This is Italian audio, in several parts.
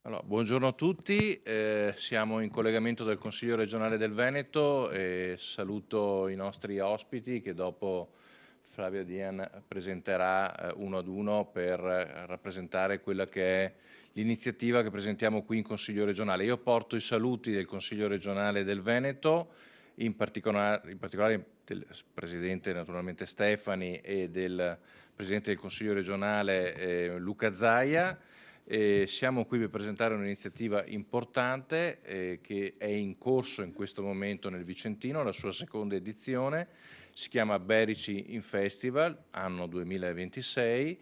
Allora, buongiorno a tutti, siamo in collegamento del Consiglio regionale del Veneto e saluto i nostri ospiti che dopo Flavia Dian presenterà uno ad uno per rappresentare quella che è l'iniziativa che presentiamo qui in Consiglio regionale. Io porto i saluti del Consiglio regionale del Veneto, in particolare del Presidente naturalmente Stefani e del Presidente del Consiglio regionale Luca Zaia. Siamo qui per presentare un'iniziativa importante che è in corso in questo momento nel Vicentino, la sua seconda edizione, si chiama Berici in Festival, anno 2026,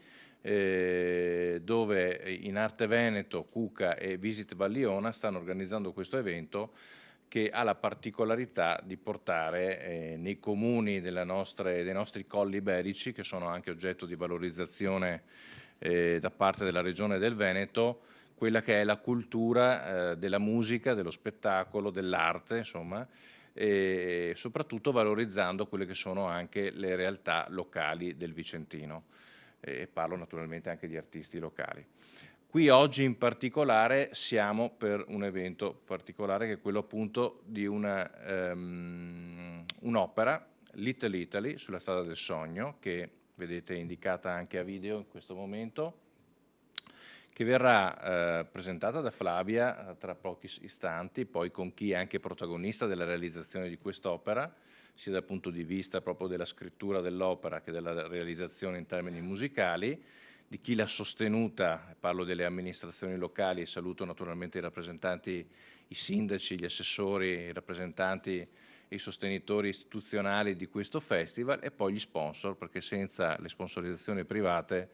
dove in Arte Veneto, Cuca e Visit Valliona stanno organizzando questo evento che ha la particolarità di portare nei comuni dei nostri colli iberici, che sono anche oggetto di valorizzazione da parte della Regione del Veneto, quella che è la cultura della musica, dello spettacolo, dell'arte, insomma, e soprattutto valorizzando quelle che sono anche le realtà locali del Vicentino. E parlo naturalmente anche di artisti locali. Qui oggi in particolare siamo per un evento particolare che è quello appunto di un'opera, Little Italy, sulla strada del sogno, che vedete indicata anche a video in questo momento, che verrà presentata da Flavia tra pochi istanti, poi con chi è anche protagonista della realizzazione di quest'opera, sia dal punto di vista proprio della scrittura dell'opera che della realizzazione in termini musicali, di chi l'ha sostenuta, parlo delle amministrazioni locali e saluto naturalmente i rappresentanti, i sindaci, gli assessori, i rappresentanti e i sostenitori istituzionali di questo festival e poi gli sponsor, perché senza le sponsorizzazioni private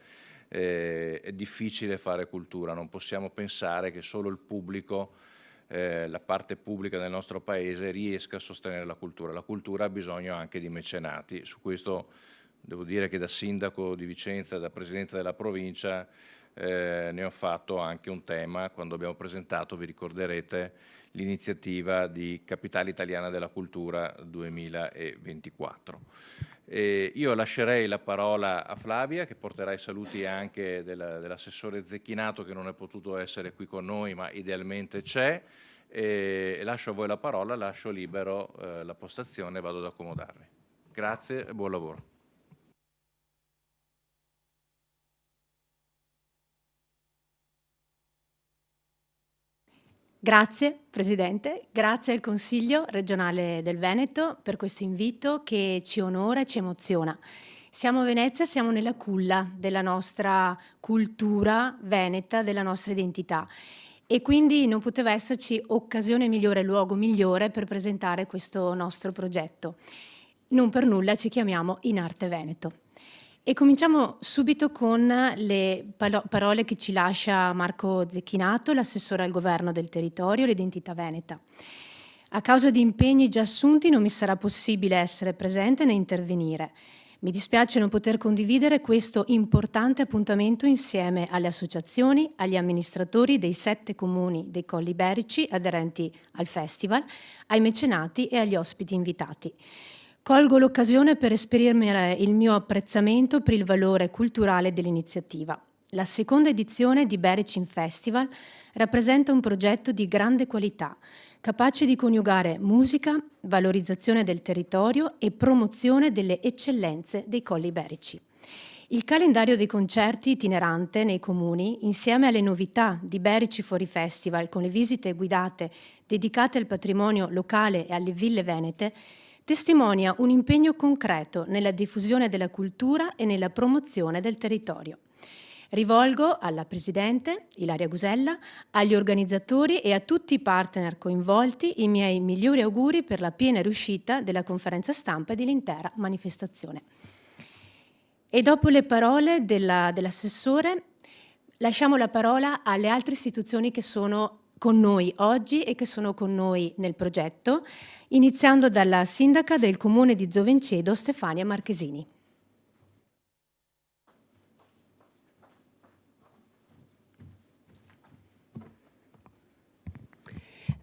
è difficile fare cultura, non possiamo pensare che solo il pubblico, la parte pubblica del nostro paese riesca a sostenere la cultura. La cultura ha bisogno anche di mecenati, su questo devo dire che da sindaco di Vicenza e da presidente della provincia ne ho fatto anche un tema quando abbiamo presentato, vi ricorderete, l'iniziativa di Capitale Italiana della Cultura 2024. Io lascerei la parola a Flavia che porterà i saluti anche dell'assessore Zecchinato che non è potuto essere qui con noi ma idealmente c'è. E lascio a voi la parola, lascio libero la postazione e vado ad accomodarmi. Grazie e buon lavoro. Grazie Presidente, grazie al Consiglio regionale del Veneto per questo invito che ci onora e ci emoziona. Siamo a Venezia, siamo nella culla della nostra cultura veneta, della nostra identità e quindi non poteva esserci occasione migliore, luogo migliore per presentare questo nostro progetto. Non per nulla ci chiamiamo In Arte Veneto. E cominciamo subito con le parole che ci lascia Marco Zecchinato, l'assessore al governo del territorio e l'identità veneta. A causa di impegni già assunti non mi sarà possibile essere presente né intervenire. Mi dispiace non poter condividere questo importante appuntamento insieme alle associazioni, agli amministratori dei 7 comuni dei Colli Iberici aderenti al festival, ai mecenati e agli ospiti invitati. Colgo l'occasione per esprimere il mio apprezzamento per il valore culturale dell'iniziativa. La seconda edizione di Bericin Festival rappresenta un progetto di grande qualità, capace di coniugare musica, valorizzazione del territorio e promozione delle eccellenze dei Colli Iberici. Il calendario dei concerti itinerante nei comuni, insieme alle novità di Berici Fuori Festival con le visite guidate dedicate al patrimonio locale e alle ville venete, testimonia un impegno concreto nella diffusione della cultura e nella promozione del territorio. Rivolgo alla Presidente Ilaria Gusella, agli organizzatori e a tutti i partner coinvolti i miei migliori auguri per la piena riuscita della conferenza stampa e dell'intera manifestazione. E dopo le parole dell'assessore, lasciamo la parola alle altre istituzioni che sono con noi oggi e che sono con noi nel progetto, iniziando dalla sindaca del comune di Zovencedo, Stefania Marchesini.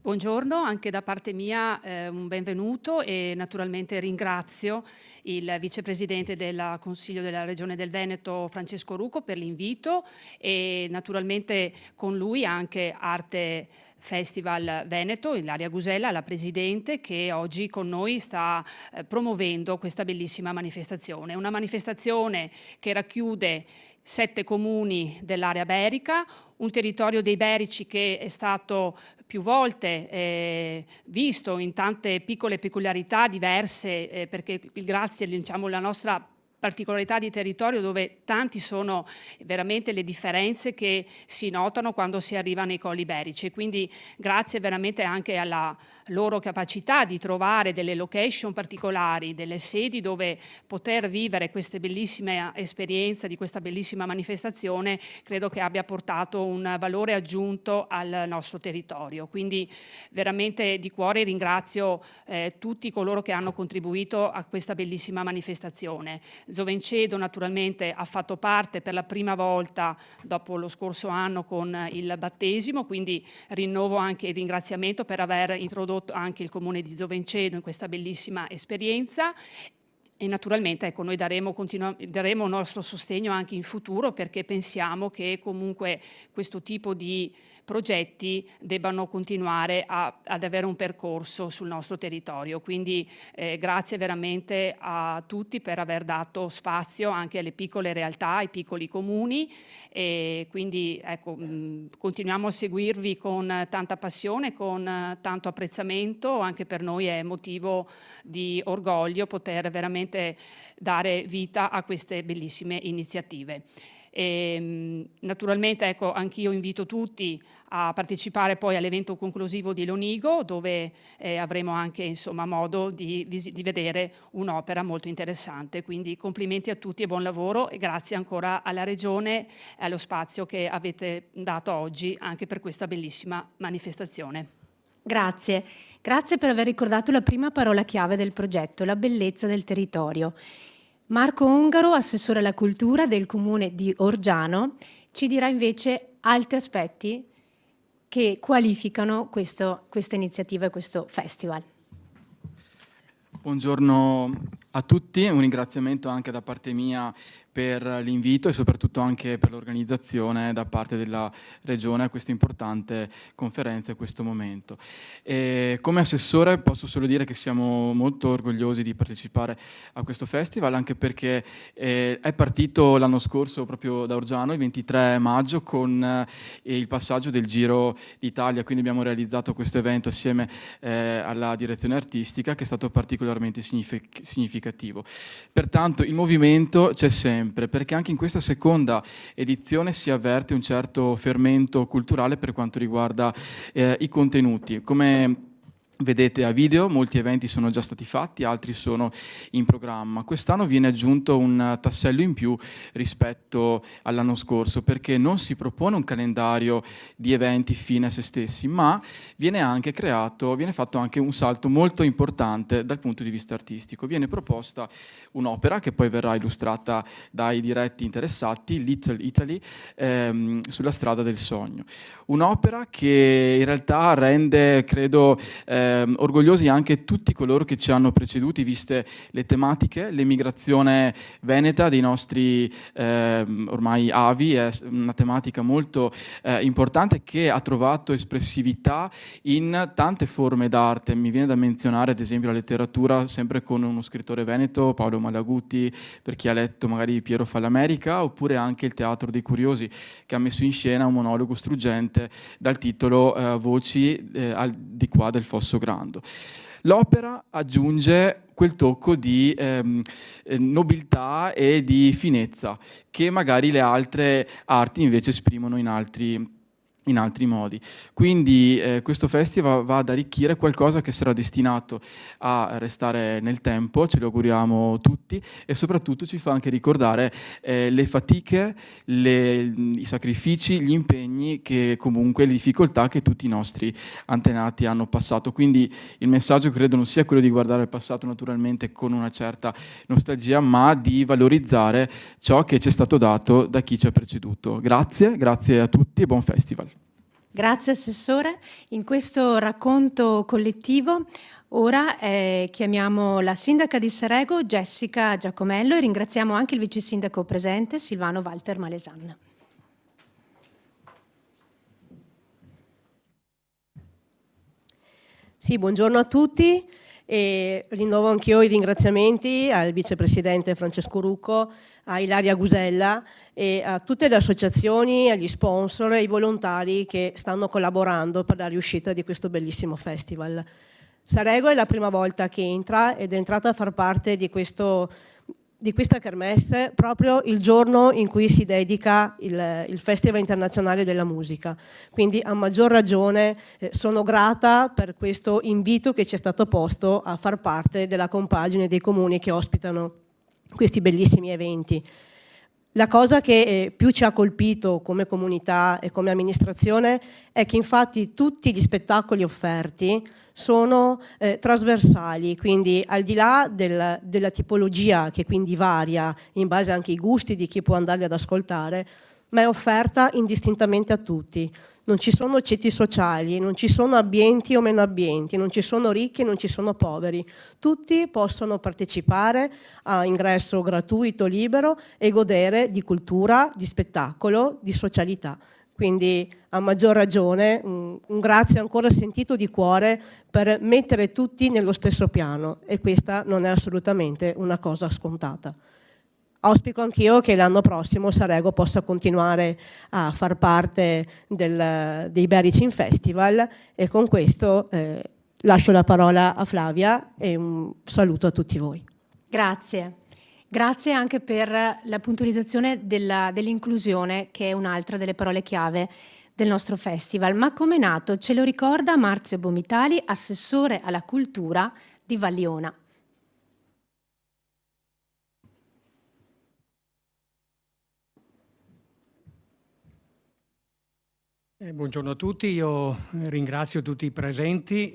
Buongiorno, anche da parte mia un benvenuto e naturalmente ringrazio il vicepresidente del Consiglio della Regione del Veneto Francesco Rucco per l'invito e naturalmente con lui anche Arte Festival Veneto, Ilaria Gusella, la presidente, che oggi con noi sta promuovendo questa bellissima manifestazione. Una manifestazione che racchiude 7 comuni dell'area berica, un territorio dei Berici che è stato più volte visto in tante piccole peculiarità diverse, perché grazie alla nostra particolarità di territorio dove tanti sono veramente le differenze che si notano quando si arriva nei colli berici, quindi grazie veramente anche alla loro capacità di trovare delle location particolari, delle sedi dove poter vivere queste bellissime esperienze di questa bellissima manifestazione, credo che abbia portato un valore aggiunto al nostro territorio. Quindi veramente di cuore ringrazio tutti coloro che hanno contribuito a questa bellissima manifestazione. Zovencedo naturalmente ha fatto parte per la prima volta dopo lo scorso anno con il battesimo, quindi rinnovo anche il ringraziamento per aver introdotto anche il comune di Zovencedo in questa bellissima esperienza. E naturalmente ecco, noi daremo il nostro sostegno anche in futuro, perché pensiamo che comunque questo tipo di progetti debbano continuare ad avere un percorso sul nostro territorio. Quindi grazie veramente a tutti per aver dato spazio anche alle piccole realtà, ai piccoli comuni, e quindi ecco, continuiamo a seguirvi con tanta passione, con tanto apprezzamento. Anche per noi è motivo di orgoglio poter veramente dare vita a queste bellissime iniziative. Naturalmente ecco, anch'io invito tutti a partecipare poi all'evento conclusivo di Lonigo, dove avremo anche insomma, modo di vedere un'opera molto interessante. Quindi complimenti a tutti e buon lavoro, e grazie ancora alla Regione e allo spazio che avete dato oggi anche per questa bellissima manifestazione. Grazie, grazie per aver ricordato la prima parola chiave del progetto, la bellezza del territorio. Marco Ongaro, assessore alla cultura del comune di Orgiano, ci dirà invece altri aspetti che qualificano questa iniziativa e questo festival. Buongiorno a tutti, un ringraziamento anche da parte mia per l'invito e soprattutto anche per l'organizzazione da parte della Regione a questa importante conferenza e a questo momento. Come assessore posso solo dire che siamo molto orgogliosi di partecipare a questo festival, anche perché è partito l'anno scorso proprio da Orgiano, il 23 maggio, con il passaggio del Giro d'Italia, quindi abbiamo realizzato questo evento assieme alla direzione artistica, che è stato particolarmente significativo. Pertanto il movimento c'è sempre, perché anche in questa seconda edizione si avverte un certo fermento culturale per quanto riguarda i contenuti. Come vedete a video, molti eventi sono già stati fatti, altri sono in programma. Quest'anno viene aggiunto un tassello in più rispetto all'anno scorso, perché non si propone un calendario di eventi fine a se stessi, ma viene fatto anche un salto molto importante dal punto di vista artistico. Viene proposta un'opera che poi verrà illustrata dai diretti interessati, Little Italy, sulla strada del sogno. Un'opera che in realtà rende, credo, orgogliosi anche tutti coloro che ci hanno preceduti, viste le tematiche. L'emigrazione veneta dei nostri ormai avi è una tematica molto importante, che ha trovato espressività in tante forme d'arte. Mi viene da menzionare ad esempio la letteratura, sempre con uno scrittore veneto, Paolo Malaguti, per chi ha letto magari Piero Fallamerica, oppure anche il Teatro dei Curiosi, che ha messo in scena un monologo struggente dal titolo Voci di qua del Fosso Grando. L'opera aggiunge quel tocco di nobiltà e di finezza che magari le altre arti invece esprimono in altri modi. Quindi questo festival va ad arricchire qualcosa che sarà destinato a restare nel tempo, ce lo auguriamo tutti, e soprattutto ci fa anche ricordare le fatiche, i sacrifici, gli impegni, che comunque le difficoltà che tutti i nostri antenati hanno passato. Quindi il messaggio credo non sia quello di guardare al passato naturalmente con una certa nostalgia, ma di valorizzare ciò che ci è stato dato da chi ci ha preceduto. Grazie a tutti e buon festival. Grazie Assessore. In questo racconto collettivo ora chiamiamo la Sindaca di Sarego, Jessica Giacomello, e ringraziamo anche il Vice Sindaco presente, Silvano Walter Malesan. Sì, buongiorno a tutti e rinnovo anch'io i ringraziamenti al Vicepresidente Francesco Rucco, a Ilaria Gusella e a tutte le associazioni, agli sponsor e ai volontari che stanno collaborando per la riuscita di questo bellissimo festival. Sarego è la prima volta che entra ed è entrata a far parte di questa kermesse proprio il giorno in cui si dedica il Festival Internazionale della Musica. Quindi a maggior ragione sono grata per questo invito che ci è stato posto a far parte della compagine dei comuni che ospitano questi bellissimi eventi. La cosa che più ci ha colpito come comunità e come amministrazione è che infatti tutti gli spettacoli offerti sono trasversali, quindi al di là della tipologia che quindi varia in base anche ai gusti di chi può andarli ad ascoltare, ma è offerta indistintamente a tutti. Non ci sono ceti sociali, non ci sono abbienti o meno abbienti, non ci sono ricchi e non ci sono poveri. Tutti possono partecipare a ingresso gratuito, libero e godere di cultura, di spettacolo, di socialità. Quindi a maggior ragione un grazie ancora sentito di cuore per mettere tutti nello stesso piano, e questa non è assolutamente una cosa scontata. Auspico anch'io che l'anno prossimo Sarego possa continuare a far parte dei Bericin Festival, e con questo lascio la parola a Flavia e un saluto a tutti voi. Grazie. Grazie anche per la puntualizzazione dell'inclusione, che è un'altra delle parole chiave del nostro festival. Ma come è nato? Ce lo ricorda Marzio Bomitali, assessore alla cultura di Valliona. Buongiorno a tutti, io ringrazio tutti i presenti,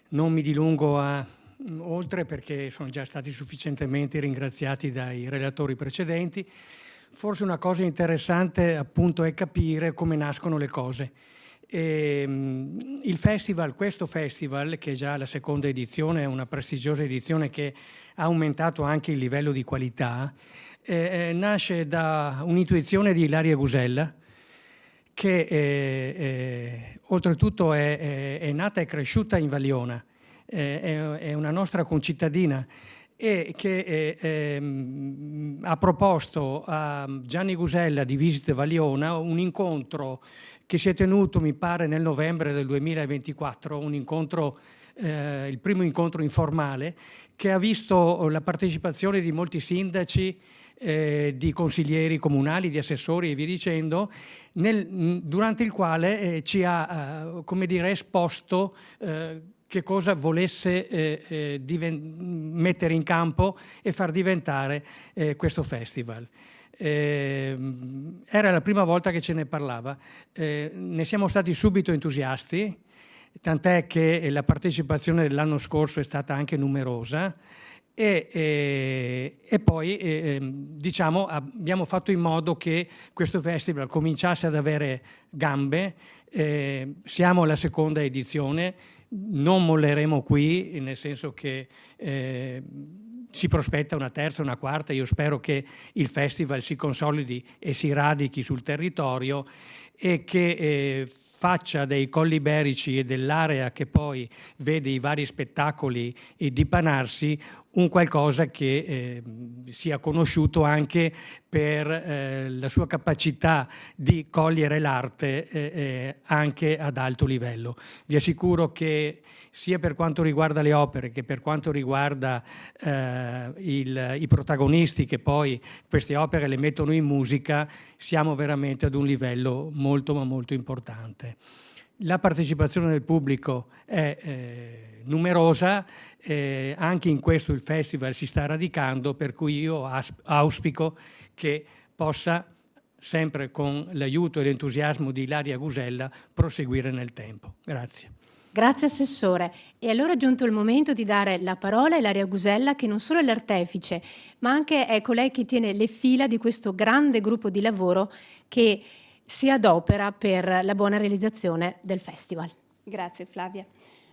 non mi dilungo oltre perché sono già stati sufficientemente ringraziati dai relatori precedenti. Forse una cosa interessante appunto è capire come nascono le cose. Questo festival, che è già la seconda edizione, è una prestigiosa edizione che ha aumentato anche il livello di qualità, nasce da un'intuizione di Ilaria Gusella, che oltretutto è nata e cresciuta in Valliona, è una nostra concittadina, e che ha proposto a Gianni Gusella di Visit Valliona un incontro che si è tenuto, mi pare, nel novembre del 2024, il primo incontro informale, che ha visto la partecipazione di molti sindaci, di consiglieri comunali, di assessori e via dicendo, durante il quale ci ha esposto che cosa volesse mettere in campo e far diventare questo festival. Era la prima volta che ce ne parlava, ne siamo stati subito entusiasti, tant'è che la partecipazione dell'anno scorso è stata anche numerosa. E poi abbiamo fatto in modo che questo festival cominciasse ad avere gambe. Siamo alla seconda edizione, non molleremo qui, nel senso che si prospetta una terza, una quarta. Io spero che il festival si consolidi e si radichi sul territorio e che faccia dei Colli Iberici e dell'area che poi vede i vari spettacoli dipanarsi un qualcosa che sia conosciuto anche per la sua capacità di cogliere l'arte anche ad alto livello. Vi assicuro che sia per quanto riguarda le opere che per quanto riguarda i protagonisti che poi queste opere le mettono in musica, siamo veramente ad un livello molto ma molto importante. La partecipazione del pubblico è numerosa, anche in questo il festival si sta radicando, per cui io auspico che possa, sempre con l'aiuto e l'entusiasmo di Ilaria Gusella, proseguire nel tempo. Grazie. Grazie Assessore. E allora è giunto il momento di dare la parola a Ilaria Gusella, che non solo è l'artefice, ma anche è colei che tiene le fila di questo grande gruppo di lavoro che si adopera per la buona realizzazione del festival. Grazie Flavia.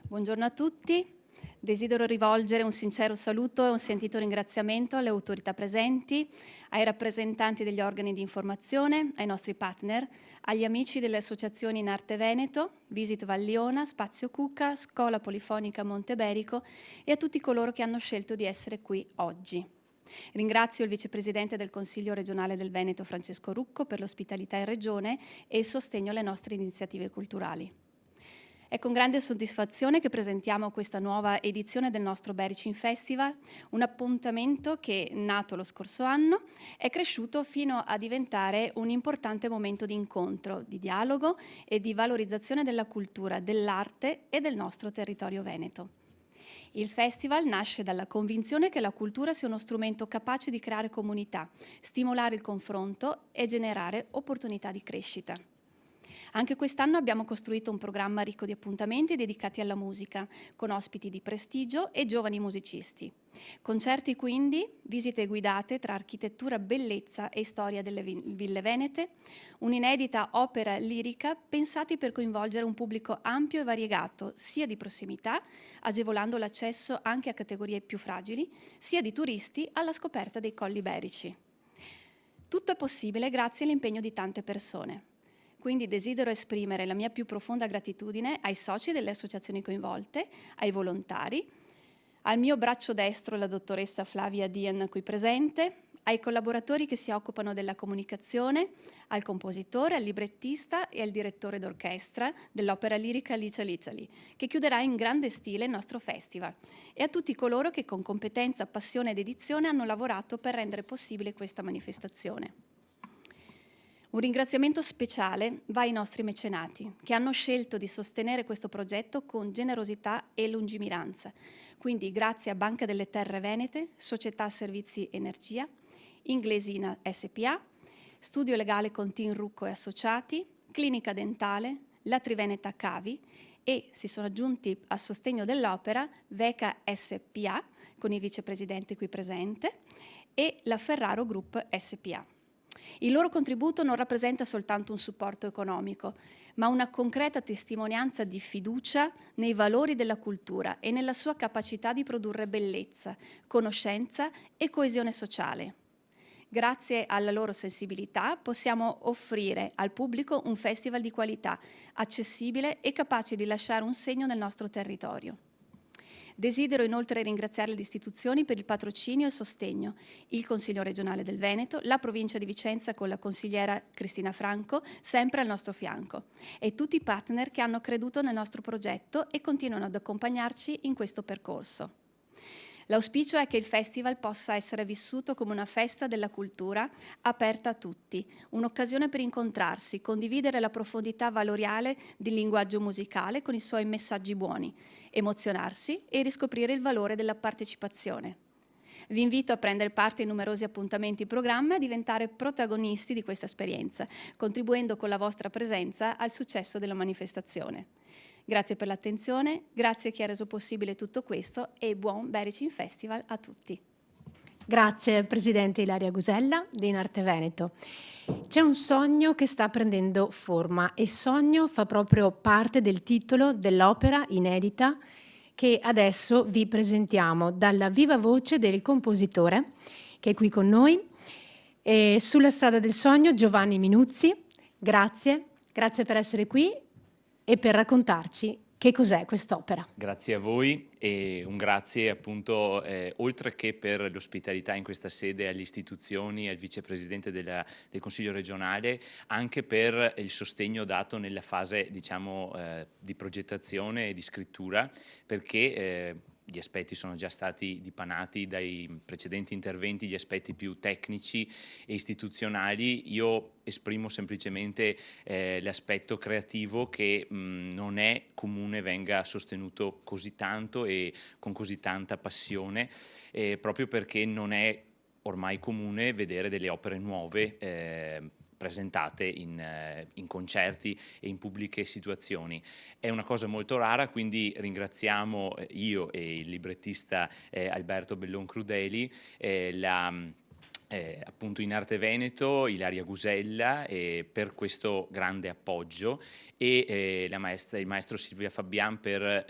Buongiorno a tutti. Desidero rivolgere un sincero saluto e un sentito ringraziamento alle autorità presenti, ai rappresentanti degli organi di informazione, ai nostri partner, agli amici delle associazioni in Arte Veneto, Visit Valliona, Spazio Cucca, Scuola Polifonica Monteberico e a tutti coloro che hanno scelto di essere qui oggi. Ringrazio il vicepresidente del Consiglio regionale del Veneto Francesco Rucco per l'ospitalità in regione e il sostegno alle nostre iniziative culturali. È con grande soddisfazione che presentiamo questa nuova edizione del nostro Bericin Festival, un appuntamento che, nato lo scorso anno, è cresciuto fino a diventare un importante momento di incontro, di dialogo e di valorizzazione della cultura, dell'arte e del nostro territorio veneto. Il festival nasce dalla convinzione che la cultura sia uno strumento capace di creare comunità, stimolare il confronto e generare opportunità di crescita. Anche quest'anno abbiamo costruito un programma ricco di appuntamenti dedicati alla musica, con ospiti di prestigio e giovani musicisti. Concerti quindi, visite guidate tra architettura, bellezza e storia delle ville venete, un'inedita opera lirica pensati per coinvolgere un pubblico ampio e variegato, sia di prossimità, agevolando l'accesso anche a categorie più fragili, sia di turisti alla scoperta dei colli iberici. Tutto è possibile grazie all'impegno di tante persone. Quindi desidero esprimere la mia più profonda gratitudine ai soci delle associazioni coinvolte, ai volontari, al mio braccio destro, la dottoressa Flavia Dien qui presente, ai collaboratori che si occupano della comunicazione, al compositore, al librettista e al direttore d'orchestra dell'opera lirica Licia Licciali, che chiuderà in grande stile il nostro festival, e a tutti coloro che con competenza, passione ed dedizione hanno lavorato per rendere possibile questa manifestazione. Un ringraziamento speciale va ai nostri mecenati, che hanno scelto di sostenere questo progetto con generosità e lungimiranza. Quindi grazie a Banca delle Terre Venete, Società Servizi Energia, Inglesina SPA, Studio Legale con Team Rucco e Associati, Clinica Dentale, la Triveneta Cavi e si sono aggiunti a sostegno dell'opera Veca SPA, con il vicepresidente qui presente, e la Ferraro Group SPA. Il loro contributo non rappresenta soltanto un supporto economico, ma una concreta testimonianza di fiducia nei valori della cultura e nella sua capacità di produrre bellezza, conoscenza e coesione sociale. Grazie alla loro sensibilità possiamo offrire al pubblico un festival di qualità, accessibile e capace di lasciare un segno nel nostro territorio. Desidero inoltre ringraziare le istituzioni per il patrocinio e sostegno, il Consiglio regionale del Veneto, la provincia di Vicenza con la consigliera Cristina Franco, sempre al nostro fianco, e tutti i partner che hanno creduto nel nostro progetto e continuano ad accompagnarci in questo percorso. L'auspicio è che il festival possa essere vissuto come una festa della cultura aperta a tutti, un'occasione per incontrarsi, condividere la profondità valoriale del linguaggio musicale con i suoi messaggi buoni, emozionarsi e riscoprire il valore della partecipazione. Vi invito a prendere parte in numerosi appuntamenti in programma e a diventare protagonisti di questa esperienza, contribuendo con la vostra presenza al successo della manifestazione. Grazie per l'attenzione, grazie a chi ha reso possibile tutto questo e buon Bericin Festival a tutti. Grazie Presidente Ilaria Gusella di In Arte Veneto. C'è un sogno che sta prendendo forma e sogno fa proprio parte del titolo dell'opera inedita che adesso vi presentiamo dalla viva voce del compositore che è qui con noi. E sulla strada del sogno Giovanni Minuzzi, grazie per essere qui e per raccontarci che cos'è quest'opera. Grazie a voi e un grazie appunto oltre che per l'ospitalità in questa sede alle istituzioni, al vicepresidente del Consiglio regionale, anche per il sostegno dato nella fase diciamo di progettazione e di scrittura, perché gli aspetti sono già stati dipanati dai precedenti interventi, gli aspetti più tecnici e istituzionali. Io esprimo semplicemente l'aspetto creativo che non è comune venga sostenuto così tanto e con così tanta passione, proprio perché non è ormai comune vedere delle opere nuove presentate in concerti e in pubbliche situazioni. È una cosa molto rara, quindi ringraziamo io e il librettista Alberto Bellon Crudeli appunto in Arte Veneto Ilaria Gusella per questo grande appoggio e il maestro Silvia Fabian per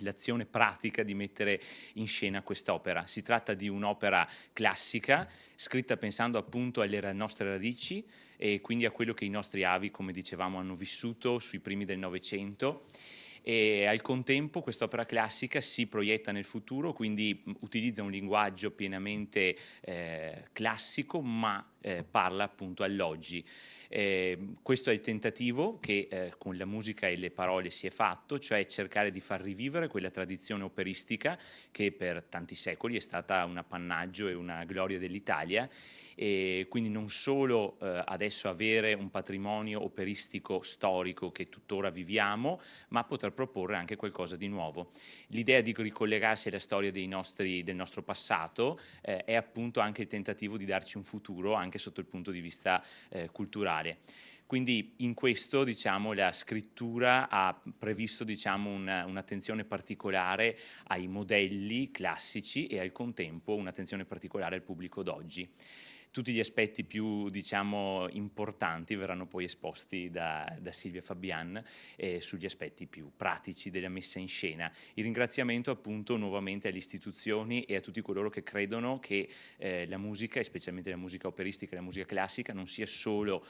l'azione pratica di mettere in scena quest'opera. Si tratta di un'opera classica scritta pensando appunto alle nostre radici e quindi a quello che i nostri avi, come dicevamo, hanno vissuto sui primi del Novecento. E al contempo quest'opera classica si proietta nel futuro, quindi utilizza un linguaggio pienamente classico, ma parla appunto all'oggi. Questo è il tentativo che con la musica e le parole si è fatto, cioè cercare di far rivivere quella tradizione operistica che per tanti secoli è stata un appannaggio e una gloria dell'Italia, e quindi non solo adesso avere un patrimonio operistico storico che tuttora viviamo, ma poter proporre anche qualcosa di nuovo. L'idea di ricollegarsi alla storia del nostro passato è appunto anche il tentativo di darci un futuro anche sotto il punto di vista culturale. Quindi in questo, diciamo, la scrittura ha previsto, diciamo, un'attenzione particolare ai modelli classici e al contempo un'attenzione particolare al pubblico d'oggi. Tutti gli aspetti più, diciamo, importanti verranno poi esposti da Silvia Fabian sugli aspetti più pratici della messa in scena. Il ringraziamento appunto nuovamente alle istituzioni e a tutti coloro che credono che la musica, e specialmente la musica operistica e la musica classica, non sia solo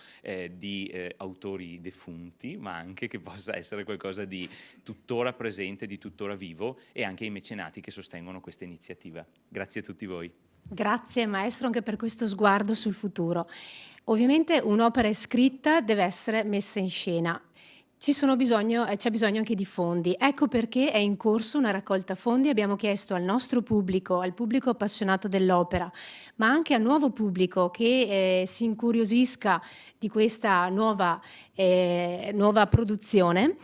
di autori defunti, ma anche che possa essere qualcosa di tuttora presente, di tuttora vivo, e anche ai mecenati che sostengono questa iniziativa. Grazie a tutti voi. Grazie maestro anche per questo sguardo sul futuro. Ovviamente un'opera scritta deve essere messa in scena. C'è bisogno anche di fondi. Ecco perché è in corso una raccolta fondi. Abbiamo chiesto al nostro pubblico, al pubblico appassionato dell'opera, ma anche al nuovo pubblico che si incuriosisca di questa nuova produzione.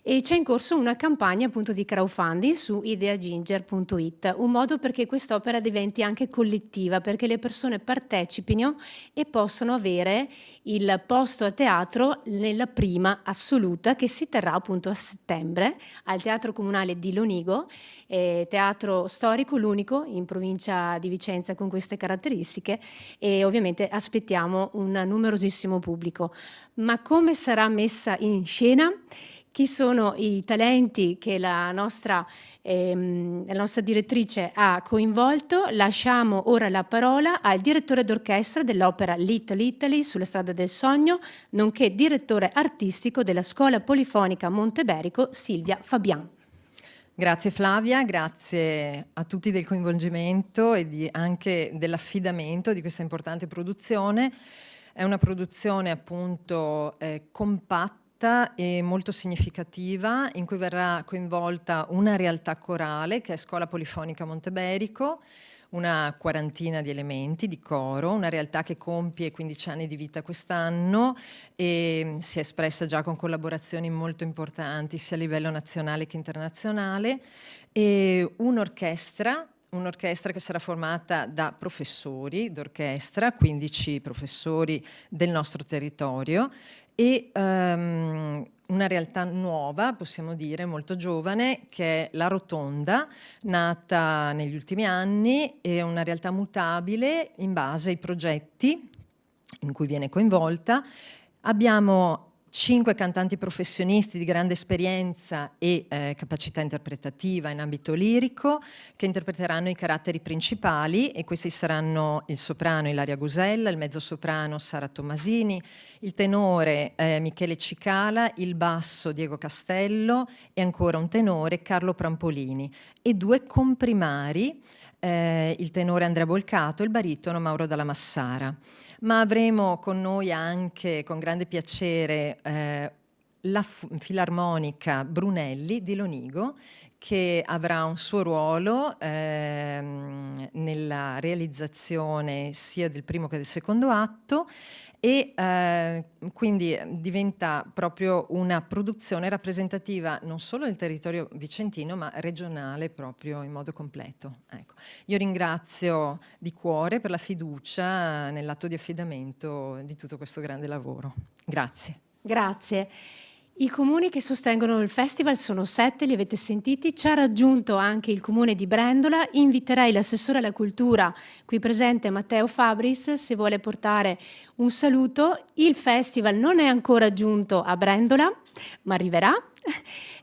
E c'è in corso una campagna appunto di crowdfunding su ideaginger.it, un modo perché quest'opera diventi anche collettiva, perché le persone partecipino e possano avere il posto a teatro nella prima assoluta che si terrà appunto a settembre al Teatro Comunale di Lonigo, teatro storico, l'unico in provincia di Vicenza con queste caratteristiche, e ovviamente aspettiamo un numerosissimo pubblico. Ma come sarà messa in scena? Chi sono i talenti che la nostra direttrice ha coinvolto? Lasciamo ora la parola al direttore d'orchestra dell'opera Little Italy sulla strada del sogno, nonché direttore artistico della Scuola Polifonica Monteberico, Silvia Fabian. Grazie Flavia, grazie a tutti del coinvolgimento e anche dell'affidamento di questa importante produzione. È una produzione appunto compatta e molto significativa, in cui verrà coinvolta una realtà corale che è Scuola Polifonica Monteberico, una quarantina di elementi di coro, una realtà che compie 15 anni di vita quest'anno e si è espressa già con collaborazioni molto importanti sia a livello nazionale che internazionale, e un'orchestra che sarà formata da professori d'orchestra, 15 professori del nostro territorio, e una realtà nuova, possiamo dire, molto giovane, che è La Rotonda, nata negli ultimi anni, è una realtà mutabile in base ai progetti in cui viene coinvolta. Abbiamo 5 cantanti professionisti di grande esperienza e capacità interpretativa in ambito lirico che interpreteranno i caratteri principali, e questi saranno il soprano Ilaria Gusella, il mezzosoprano Sara Tommasini, il tenore Michele Cicala, il basso Diego Castello e ancora un tenore Carlo Prampolini, e 2 comprimari, il tenore Andrea Bolcato e il baritono Mauro Dalla Massara. Ma avremo con noi anche, con grande piacere, la Filarmonica Brunelli di Lonigo, che avrà un suo ruolo nella realizzazione sia del primo che del secondo atto, e quindi diventa proprio una produzione rappresentativa non solo del territorio vicentino ma regionale proprio in modo completo. Ecco. Io ringrazio di cuore per la fiducia nell'atto di affidamento di tutto questo grande lavoro. Grazie. Grazie. I comuni che sostengono il festival sono 7, li avete sentiti. Ci ha raggiunto anche il comune di Brendola. Inviterei l'assessore alla cultura qui presente Matteo Fabris se vuole portare un saluto. Il festival non è ancora giunto a Brendola, ma arriverà,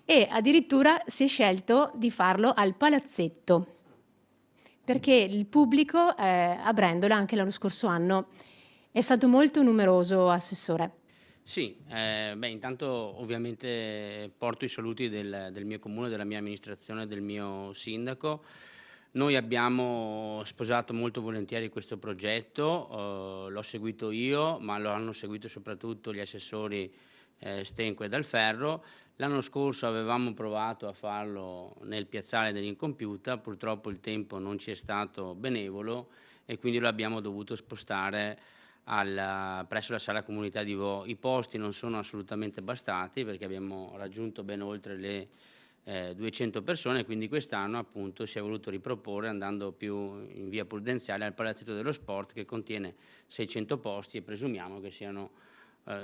e addirittura si è scelto di farlo al Palazzetto, perché il pubblico a Brendola anche l'anno scorso anno è stato molto numeroso, Assessore. Sì, intanto ovviamente porto i saluti del mio comune, della mia amministrazione, del mio sindaco. Noi abbiamo sposato molto volentieri questo progetto, l'ho seguito io, ma lo hanno seguito soprattutto gli assessori Stenco e Dalferro. L'anno scorso avevamo provato a farlo nel piazzale dell'Incompiuta, purtroppo il tempo non ci è stato benevolo e quindi lo abbiamo dovuto spostare presso la sala comunità di Vo. I posti non sono assolutamente bastati perché abbiamo raggiunto ben oltre le 200 persone, quindi quest'anno appunto si è voluto riproporre andando più in via Prudenziale al Palazzetto dello Sport, che contiene 600 posti e presumiamo che siano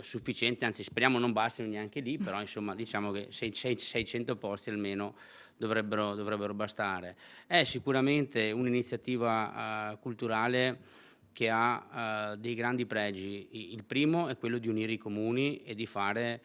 sufficienti, anzi speriamo non bastino neanche lì, però insomma diciamo che 600 posti almeno dovrebbero bastare. È sicuramente un'iniziativa culturale che ha dei grandi pregi. Il primo è quello di unire i comuni e di far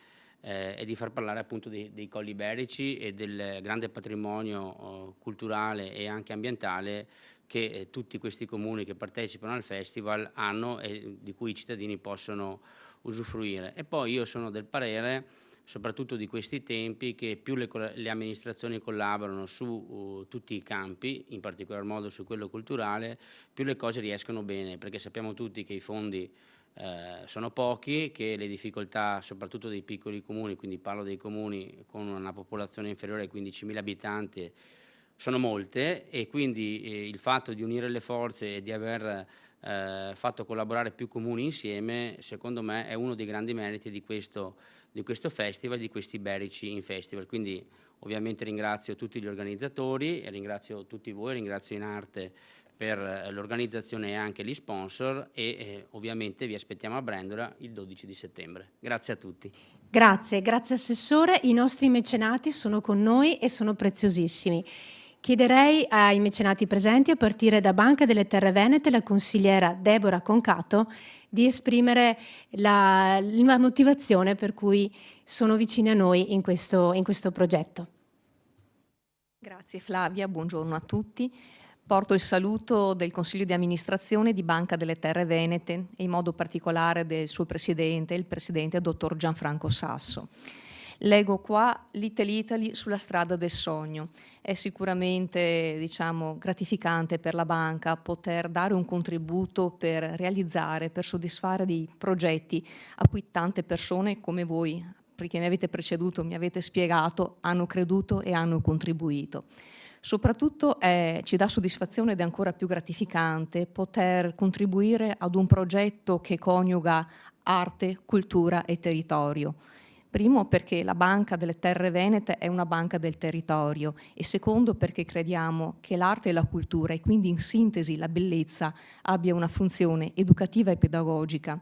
parlare appunto dei Colli Iberici e del grande patrimonio culturale e anche ambientale che tutti questi comuni che partecipano al festival hanno e di cui i cittadini possono usufruire. E poi io sono del parere, soprattutto di questi tempi, che più le amministrazioni collaborano su tutti i campi, in particolar modo su quello culturale, più le cose riescono bene, perché sappiamo tutti che i fondi sono pochi, che le difficoltà soprattutto dei piccoli comuni, quindi parlo dei comuni con una popolazione inferiore ai 15.000 abitanti, sono molte, e quindi il fatto di unire le forze e di aver fatto collaborare più comuni insieme, secondo me è uno dei grandi meriti di questo festival, di questi Iberici in Festival. Quindi ovviamente ringrazio tutti gli organizzatori, e ringrazio tutti voi, ringrazio Inarte per l'organizzazione e anche gli sponsor, e ovviamente vi aspettiamo a Brendola il 12 di settembre. Grazie a tutti. Grazie Assessore. I nostri mecenati sono con noi e sono preziosissimi. Chiederei ai mecenati presenti, a partire da Banca delle Terre Venete, la consigliera Deborah Concato, di esprimere la motivazione per cui sono vicini a noi in questo progetto. Grazie Flavia, buongiorno a tutti. Porto il saluto del Consiglio di amministrazione di Banca delle Terre Venete e in modo particolare del suo presidente, il presidente dottor Gianfranco Sasso. Leggo qua Little Italy sulla strada del sogno. È sicuramente, gratificante per la banca poter dare un contributo per realizzare, per soddisfare dei progetti a cui tante persone come voi, perché mi avete preceduto, mi avete spiegato, hanno creduto e hanno contribuito. Soprattutto ci dà soddisfazione ed è ancora più gratificante poter contribuire ad un progetto che coniuga arte, cultura e territorio. Primo, perché la Banca delle Terre Venete è una banca del territorio, e secondo, perché crediamo che l'arte e la cultura, e quindi in sintesi la bellezza, abbia una funzione educativa e pedagogica.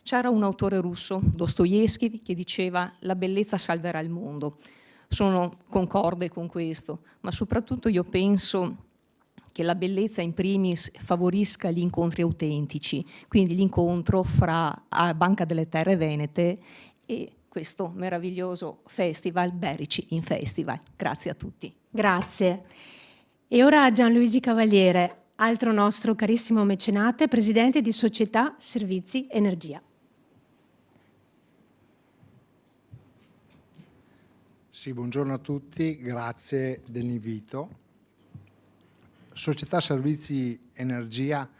C'era un autore russo, Dostoevskij, che diceva: la bellezza salverà il mondo. Sono concorde con questo, ma soprattutto io penso che la bellezza in primis favorisca gli incontri autentici, quindi l'incontro fra Banca delle Terre Venete e questo meraviglioso festival Iberici in Festival. Grazie a tutti. Grazie. E ora Gianluigi Cavaliere, altro nostro carissimo mecenate, presidente di Società Servizi Energia. Sì, buongiorno a tutti, grazie dell'invito. Società Servizi Energia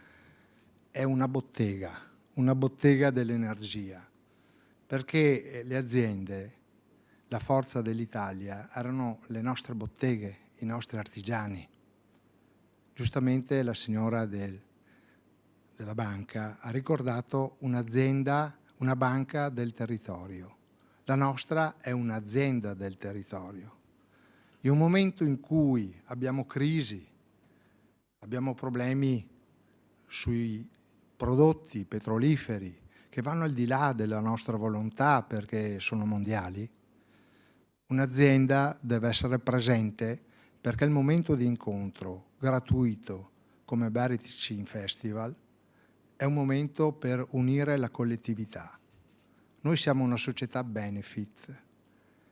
è una bottega dell'energia, perché le aziende, la forza dell'Italia, erano le nostre botteghe, i nostri artigiani. Giustamente la signora della banca ha ricordato un'azienda, una banca del territorio. La nostra è un'azienda del territorio. In un momento in cui abbiamo crisi, abbiamo problemi sui prodotti petroliferi che vanno al di là della nostra volontà perché sono mondiali, Un'azienda deve essere presente perché il momento di incontro gratuito come Bericin Festival è un momento per unire la collettività. Noi siamo una società benefit.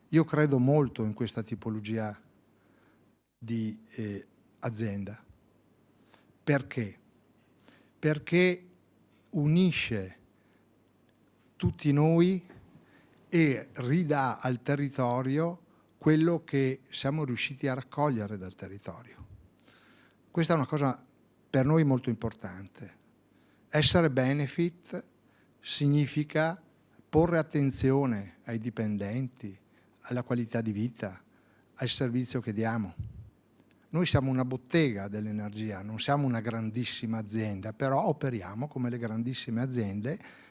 Io credo molto in questa tipologia di azienda. Perché? Perché unisce tutti noi e ridà al territorio quello che siamo riusciti a raccogliere dal territorio. Questa è una cosa per noi molto importante. Essere benefit significa porre attenzione ai dipendenti, alla qualità di vita, al servizio che diamo. Noi siamo una bottega dell'energia, non siamo una grandissima azienda, però operiamo come le grandissime aziende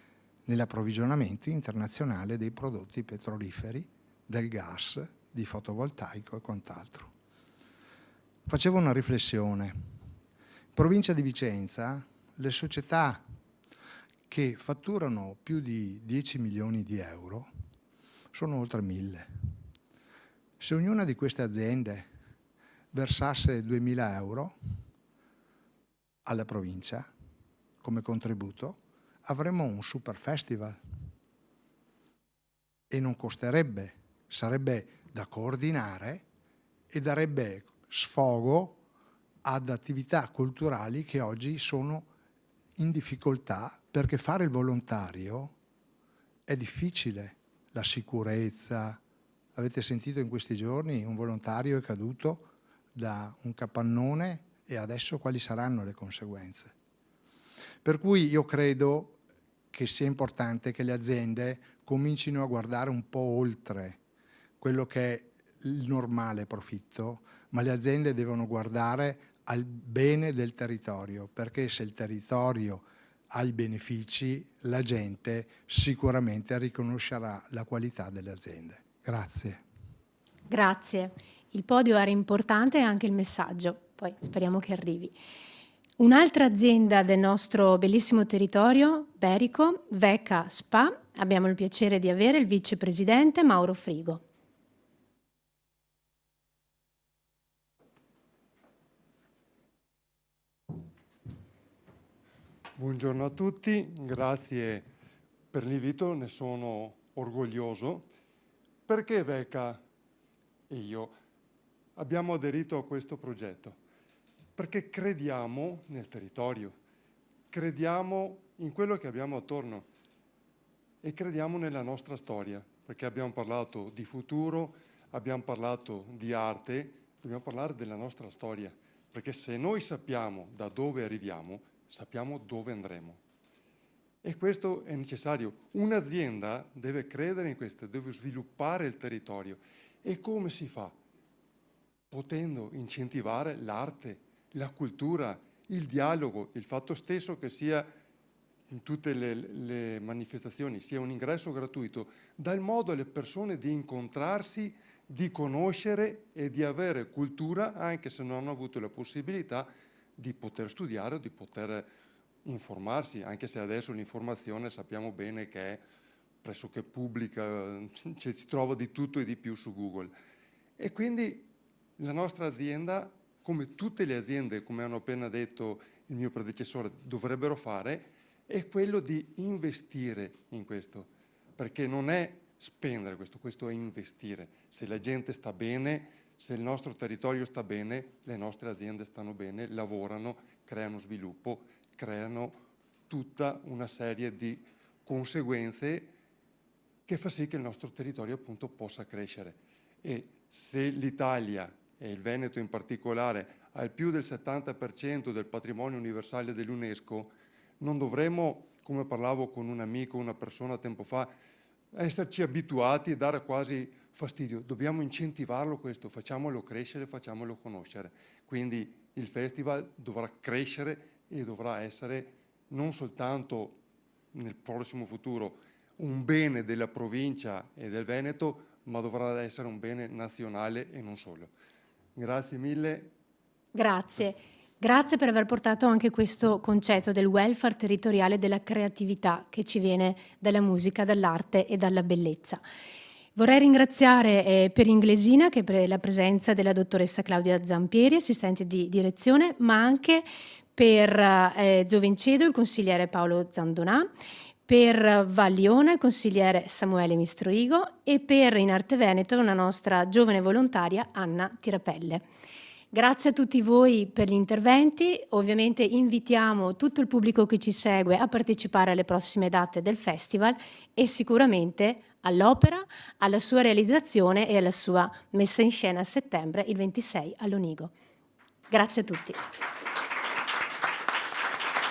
nell'approvvigionamento internazionale dei prodotti petroliferi, del gas, di fotovoltaico e quant'altro. Facevo una riflessione. In provincia di Vicenza, le società che fatturano più di 10 milioni di euro sono oltre 1000. Se ognuna di queste aziende versasse 2.000 euro alla provincia come contributo, avremmo un super festival e non costerebbe, sarebbe da coordinare e darebbe sfogo ad attività culturali che oggi sono in difficoltà perché fare il volontario è difficile, la sicurezza. Avete sentito in questi giorni un volontario è caduto da un capannone e adesso quali saranno le conseguenze? Per cui io credo che sia importante che le aziende comincino a guardare un po' oltre quello che è il normale profitto, ma le aziende devono guardare al bene del territorio, perché se il territorio ha i benefici, la gente sicuramente riconoscerà la qualità delle aziende. Grazie. Grazie. Il podio era importante e anche il messaggio, poi speriamo che arrivi. Un'altra azienda del nostro bellissimo territorio, Berico, Veca Spa, abbiamo il piacere di avere il vicepresidente Mauro Frigo. Buongiorno a tutti, grazie per l'invito, ne sono orgoglioso. Perché Veca e io abbiamo aderito a questo progetto? Perché crediamo nel territorio, crediamo in quello che abbiamo attorno e crediamo nella nostra storia, perché abbiamo parlato di futuro, abbiamo parlato di arte, dobbiamo parlare della nostra storia, perché se noi sappiamo da dove arriviamo, sappiamo dove andremo. E questo è necessario. Un'azienda deve credere in questo, deve sviluppare il territorio. E come si fa? Potendo incentivare l'arte, la cultura, il dialogo, il fatto stesso che sia in tutte le manifestazioni, sia un ingresso gratuito, dà il modo alle persone di incontrarsi, di conoscere e di avere cultura, anche se non hanno avuto la possibilità di poter studiare o di poter informarsi, anche se adesso l'informazione sappiamo bene che è pressoché pubblica, si trova di tutto e di più su Google. E quindi la nostra azienda, come tutte le aziende, come hanno appena detto il mio predecessore, dovrebbero fare, è quello di investire in questo, perché non è spendere questo è investire. Se la gente sta bene, se il nostro territorio sta bene, le nostre aziende stanno bene, lavorano, creano sviluppo, creano tutta una serie di conseguenze che fa sì che il nostro territorio appunto possa crescere. E se l'Italia e il Veneto in particolare ha il più del 70% del patrimonio universale dell'UNESCO, non dovremmo, come parlavo con un amico, una persona tempo fa, esserci abituati e dare quasi fastidio. Dobbiamo incentivarlo questo, facciamolo crescere, facciamolo conoscere. Quindi il festival dovrà crescere e dovrà essere non soltanto nel prossimo futuro un bene della provincia e del Veneto, ma dovrà essere un bene nazionale e non solo. Grazie mille. Grazie. Grazie per aver portato anche questo concetto del welfare territoriale della creatività che ci viene dalla musica, dall'arte e dalla bellezza. Vorrei ringraziare per Inglesina che per la presenza della dottoressa Claudia Zampieri, assistente di direzione, ma anche per Giovincedo il consigliere Paolo Zandonà, per Valliona il consigliere Samuele Mistroigo e per In Arte Veneto una nostra giovane volontaria Anna Tirapelle. Grazie a tutti voi per gli interventi, ovviamente invitiamo tutto il pubblico che ci segue a partecipare alle prossime date del festival e sicuramente all'opera, alla sua realizzazione e alla sua messa in scena a settembre, il 26 all'Onigo. Grazie a tutti.